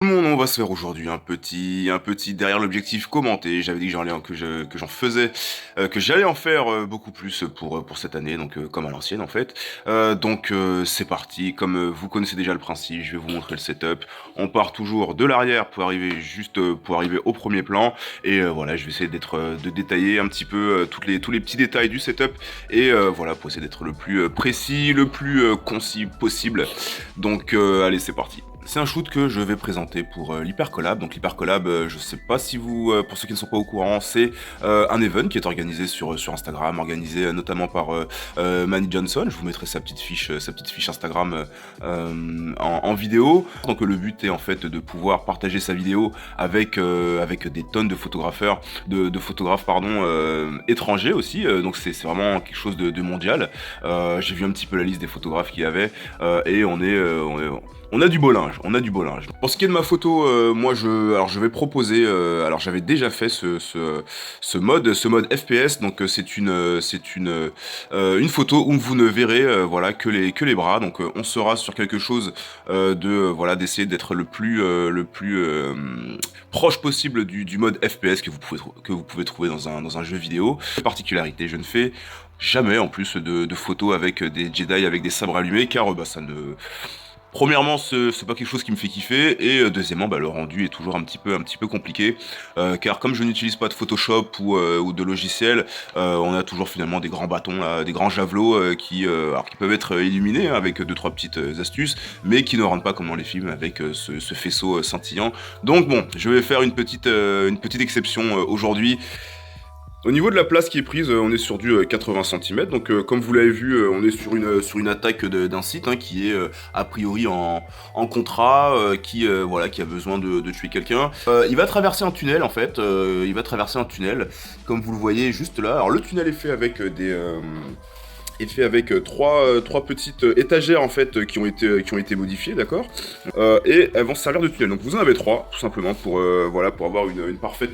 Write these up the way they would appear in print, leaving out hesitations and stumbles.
On va se faire aujourd'hui un petit derrière l'objectif commenté. J'avais dit que j'en faisais, que j'allais en faire beaucoup plus pour cette année, donc comme à l'ancienne en fait. C'est parti. Comme vous connaissez déjà le principe, je vais vous montrer le setup. On part toujours de l'arrière pour arriver pour arriver au premier plan. Et voilà, je vais essayer de détailler un petit peu tous les petits détails du setup. Et voilà, pour essayer d'être le plus précis, le plus concis possible. Allez, c'est parti. C'est un shoot que je vais présenter pour l'Hypercollab. Donc l'Hypercollab, je sais pas si vous, pour ceux qui ne sont pas au courant, c'est un event qui est organisé sur Instagram, organisé notamment par Manny Johnson. Je vous mettrai sa petite fiche Instagram en vidéo. Donc le but est en fait de pouvoir partager sa vidéo avec des tonnes de de photographes pardon, étrangers aussi. Donc c'est vraiment quelque chose de mondial. J'ai vu un petit peu la liste des photographes qu'il y avait et on a du beau linge, on a du beau linge. Pour ce qui est de ma photo, alors je vais proposer, alors j'avais déjà fait ce mode FPS, donc une photo où vous ne verrez voilà que les bras, donc on sera sur quelque chose voilà d'essayer d'être le plus proche possible du mode FPS que vous pouvez trouver dans un jeu vidéo. Particularité, je ne fais jamais en plus de photos avec des Jedi avec des sabres allumés car ça ne premièrement, c'est pas quelque chose qui me fait kiffer, et deuxièmement, le rendu est toujours un petit peu compliqué, car comme je n'utilise pas de Photoshop ou de logiciel, on a toujours finalement des grands bâtons, là, des grands javelots alors qui peuvent être illuminés hein, avec deux trois petites astuces, mais qui ne rendent pas comme dans les films avec ce faisceau scintillant. Donc bon, je vais faire une petite exception aujourd'hui. Au niveau de la place qui est prise, on est sur du 80 centimètres. Donc comme vous l'avez vu, on est sur une attaque d'un site hein, qui est a priori en contrat, voilà, qui a besoin de tuer quelqu'un. Il va traverser un tunnel en fait, il va traverser un tunnel, comme vous le voyez juste là. Alors le tunnel est fait avec trois petites étagères en fait qui ont été modifiées, d'accord, et elles vont servir de tunnel. Donc vous en avez trois, tout simplement pour voilà pour avoir une parfaite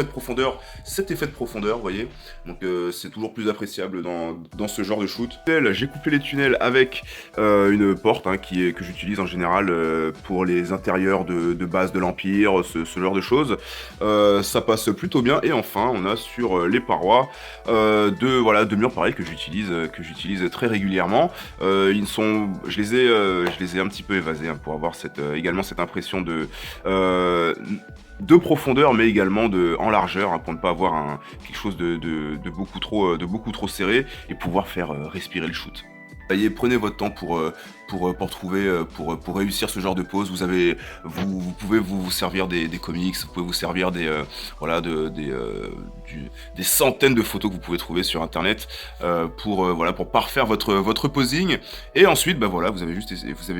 profondeur, cet effet de profondeur, vous voyez. Donc c'est toujours plus appréciable dans ce genre de shoot. J'ai coupé les tunnels avec une porte hein, que j'utilise en général pour les intérieurs de base de l'Empire, ce genre de choses. Ça passe plutôt bien. Et enfin, on a sur les parois de murs pareil que j'utilise très régulièrement. Je les ai un petit peu évasés hein, pour avoir également cette impression de profondeur, mais également en largeur, hein, pour ne pas avoir quelque chose de beaucoup trop serré et pouvoir faire respirer le shoot. Allez, prenez votre temps pour trouver, pour réussir ce genre de pose. Vous pouvez vous servir des comics, vous pouvez vous servir voilà, des centaines de photos que vous pouvez trouver sur internet voilà, pour parfaire votre posing. Et ensuite, voilà, vous avez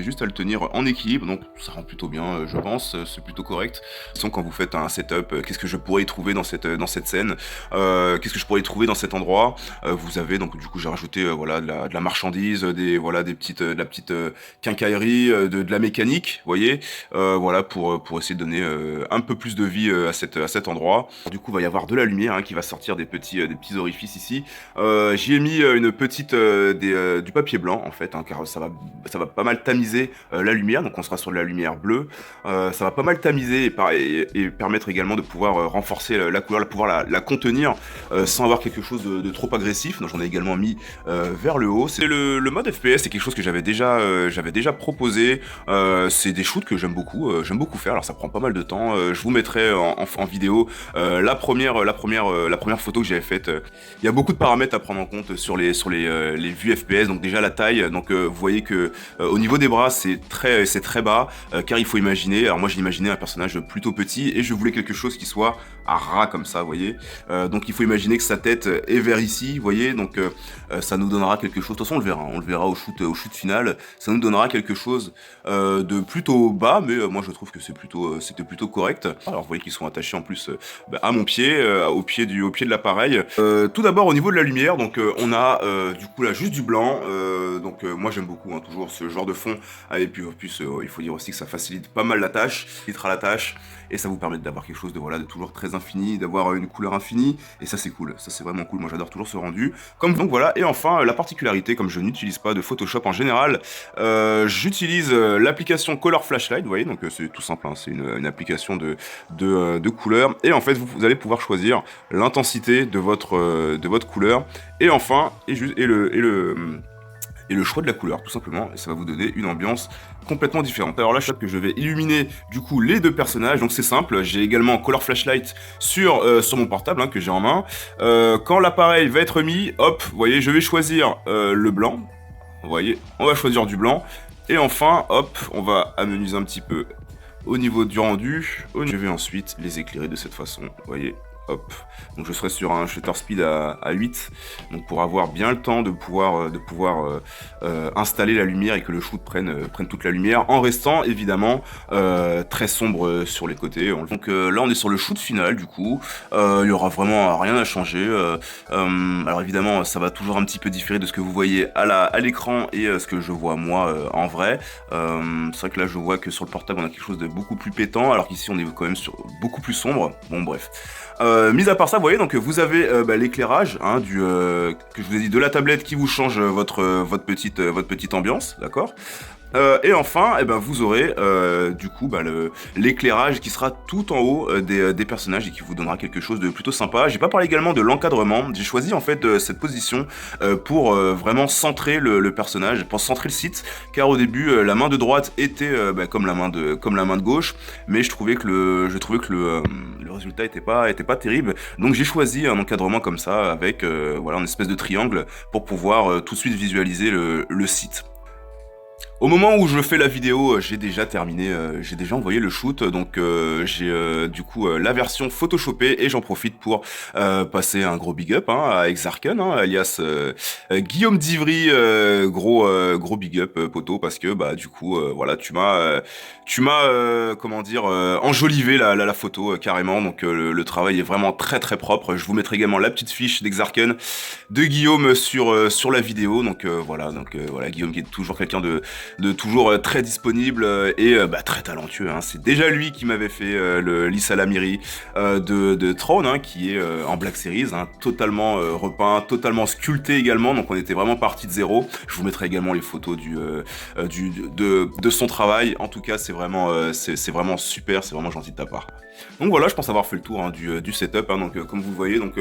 juste à le tenir en équilibre. Donc ça rend plutôt bien, je pense, c'est plutôt correct. Sinon, quand vous faites un setup, qu'est-ce que je pourrais y trouver dans cette scène, qu'est-ce que je pourrais y trouver dans cet endroit. Vous avez donc du coup j'ai rajouté voilà de la marchandise, de la petite quincaillerie, de la mécanique, vous voyez, voilà pour essayer de donner un peu plus de vie à cet endroit. Du coup, il va y avoir de la lumière hein, qui va sortir des petits orifices ici. J'y ai mis du papier blanc en fait, hein, car ça va pas mal tamiser la lumière. Donc on sera sur de la lumière bleue. Ça va pas mal tamiser et permettre également de pouvoir renforcer la couleur, de pouvoir la contenir sans avoir quelque chose de trop agressif. Donc j'en ai également mis vers le haut. C'est le mode FPS, c'est quelque chose que j'avais déjà proposé. C'est des shoots que j'aime beaucoup faire. Alors ça prend pas mal de temps. Je vous mettrai en vidéo la première photo que j'avais faite. Il y a beaucoup de paramètres à prendre en compte sur les vues FPS. Donc déjà la taille. Donc vous voyez que au niveau des bras c'est très bas car il faut imaginer. Alors moi j'ai imaginé un personnage plutôt petit et je voulais quelque chose qui soit à ras comme ça, vous voyez. Donc il faut imaginer que sa tête est vers ici, vous voyez. Donc ça nous donnera quelque chose. De toute façon on le verra au shoot final. Ça nous donnera quelque chose de plutôt bas, mais moi je trouve que c'était plutôt correct. Alors vous voyez qu'ils sont attachés en plus à mon pied, au pied de l'appareil. Tout d'abord au niveau de la lumière, donc on a du coup là juste du blanc. Moi j'aime beaucoup hein, toujours ce genre de fond. Et puis en plus il faut dire aussi que ça facilite pas mal la tâche, et ça vous permet d'avoir quelque chose de toujours très infini, d'avoir une couleur infinie, et ça c'est cool, ça c'est vraiment cool. Moi j'adore toujours ce rendu. Donc voilà, et enfin la particularité, comme je n'utilise pas de Photoshop en général, J'utilise l'application Color Flashlight, vous voyez, donc c'est tout simple, hein, c'est une application de couleurs. Et en fait, vous allez pouvoir choisir l'intensité de votre couleur. Et enfin, et le choix de la couleur, tout simplement, et ça va vous donner une ambiance complètement différente. Alors là, je sais que je vais illuminer du coup les deux personnages, donc c'est simple, j'ai également Color Flashlight sur mon portable, hein, que j'ai en main. Quand l'appareil va être mis, hop, vous voyez, je vais choisir le blanc, vous voyez, on va choisir du blanc, et enfin, hop, on va amenuiser un petit peu au niveau du rendu, je vais ensuite les éclairer de cette façon, vous voyez. Hop, donc je serai sur un shutter speed à 8, donc pour avoir bien le temps de pouvoir installer la lumière et que le shoot prenne toute la lumière, en restant évidemment très sombre sur les côtés. Donc là on est sur le shoot final du coup, il y aura vraiment rien à changer. Alors évidemment ça va toujours un petit peu différer de ce que vous voyez à l'écran et ce que je vois moi en vrai. C'est vrai que là je vois que sur le portable on a quelque chose de beaucoup plus pétant, alors qu'ici on est quand même sur beaucoup plus sombre. Bon bref. Mis à part ça, vous voyez, donc vous avez l'éclairage hein, que je vous ai dit de la tablette qui vous change votre petite ambiance, d'accord. Et enfin, vous aurez du coup l'éclairage qui sera tout en haut des personnages et qui vous donnera quelque chose de plutôt sympa. J'ai pas parlé également de l'encadrement. J'ai choisi en fait cette position pour vraiment centrer le personnage, pour centrer le site, car au début la main de droite était comme la main de gauche, mais je trouvais que le résultat était pas terrible. Donc j'ai choisi un encadrement comme ça avec voilà une espèce de triangle pour pouvoir tout de suite visualiser le site. Au moment où je fais la vidéo, j'ai déjà terminé, j'ai déjà envoyé le shoot, donc j'ai du coup la version photoshopée et j'en profite pour passer un gros big up hein, à Exarken, hein, alias Guillaume Divry, gros big up poto, parce que bah du coup voilà tu m'as comment dire enjolivé la photo carrément, donc le travail est vraiment très très propre. Je vous mettrai également la petite fiche d'Exarken de Guillaume sur la vidéo, donc voilà Guillaume qui est toujours quelqu'un de toujours très disponible et très talentueux. Hein. C'est déjà lui qui m'avait fait le Lisa Lamiri de Throne, hein, qui est en Black Series, hein, totalement repeint, totalement sculpté également. Donc on était vraiment parti de zéro. Je vous mettrai également les photos de son travail. En tout cas, c'est vraiment super, c'est vraiment gentil de ta part. Donc voilà, je pense avoir fait le tour hein, du setup. Hein, donc comme vous le voyez, donc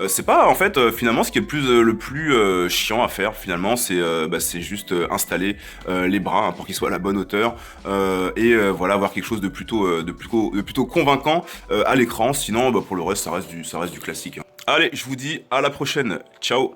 c'est pas en fait finalement ce qui est le plus chiant à faire finalement, c'est juste installer les bras hein, pour qu'ils soient à la bonne hauteur et voilà avoir quelque chose de plutôt convaincant à l'écran. Sinon pour le reste ça reste du classique. Hein. Allez, je vous dis à la prochaine. Ciao.